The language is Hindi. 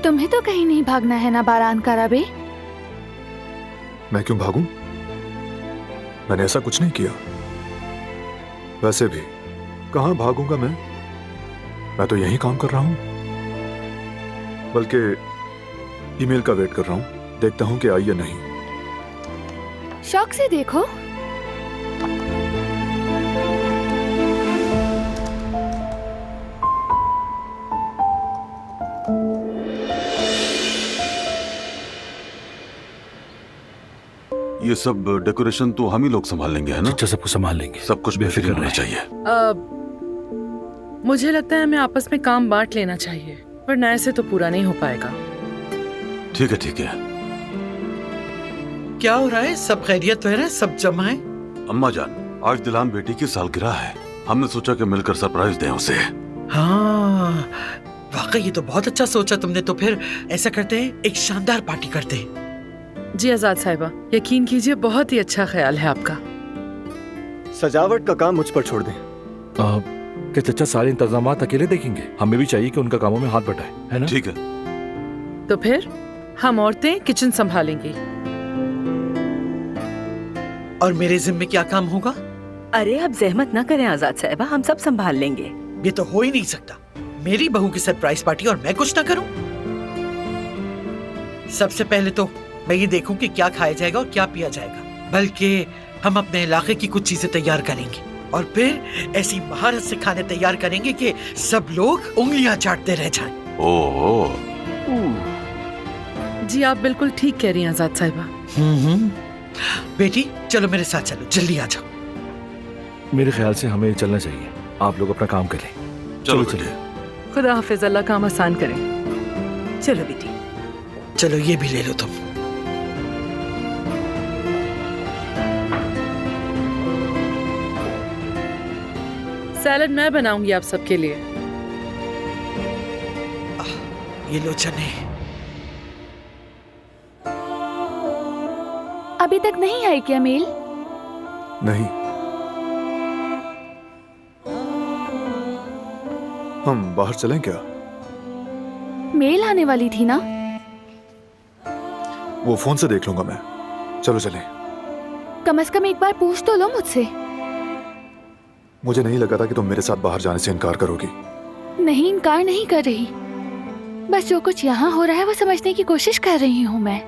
तुम्हें तो कहीं नहीं भागना है ना बारान कराबे। मैं क्यों भागूं? मैंने ऐसा कुछ नहीं किया। वैसे भी कहां भागूंगा मैं तो यहीं काम कर रहा हूं। बल्कि ईमेल का वेट कर रहा हूं, देखता हूं कि आई या नहीं। शौक से देखो। ये सब डेकोरेशन तो हम ही लोग संभाल लेंगे, है ना? अच्छा, सबको संभाल लेंगे। सब कुछ बेफिक्र होना चाहिए। मुझे लगता है हमें आपस में काम बांट लेना चाहिए, वरना ऐसे तो पूरा नहीं हो पाएगा। ठीक है, ठीक है। क्या हो रहा है? सब खैरियत तो है ना? सब जमा है? अम्मा जान, आज दिलान बेटी की सालगिरह है। हमने सोचा कि मिलकर सरप्राइज दें उसे। हाँ, वाकई ये तो बहुत अच्छा सोचा तुमने। तो फिर ऐसा करते हैं, एक शानदार पार्टी करते हैं। जी आजाद साहिबा, यकीन कीजिए बहुत ही अच्छा ख्याल है आपका। सजावट का काम मुझ पर छोड़ दें। क्या चचा सारे इंतजामात अकेले देखेंगे? हमें भी चाहिए कि उनका कामों में हाथ बटाए, है ना? ठीक है। तो फिर हम औरतें किचन संभालेंगी। और मेरे जिम्मे क्या काम होगा? अरे आप जहमत ना करें आजाद साहिबा, हम सब संभाल लेंगे। ये तो हो ही नहीं सकता, मेरी बहू की सरप्राइज पार्टी और मैं कुछ ना करूं। सबसे पहले तो मैं ये देखूं कि क्या खाया जाएगा और क्या पिया जाएगा। बल्कि हम अपने इलाके की कुछ चीजें तैयार करेंगे और फिर ऐसी महारत से खाने तैयार करेंगे कि सब लोग उंगलियां चाटते रह जाएं। ओह, जी आप बिल्कुल ठीक कह रही हैं आजाद साहिबा। बेटी चलो मेरे साथ, चलो जल्दी आ जाओ। मेरे ख्याल से हमें चलना चाहिए। आप लोग अपना काम करें। चलो चलिए। खुदा हाफिज, अल्लाह काम आसान करें। चलो बेटी। चलो ये भी ले लो तुम। सैलड मैं बनाऊंगी आप सबके लिए। ये लो चने। अभी तक नहीं आई क्या मेल? नहीं, हम बाहर चलें क्या? मेल आने वाली थी ना? वो फोन से देख लूंगा मैं। चलो चलें। कम से कम एक बार पूछ तो लो मुझसे। मुझे नहीं लगा था कि तुम मेरे साथ बाहर जाने से इनकार करोगी। नहीं, इनकार नहीं कर रही, बस जो कुछ यहाँ हो रहा है वो समझने की कोशिश कर रही हूँ मैं।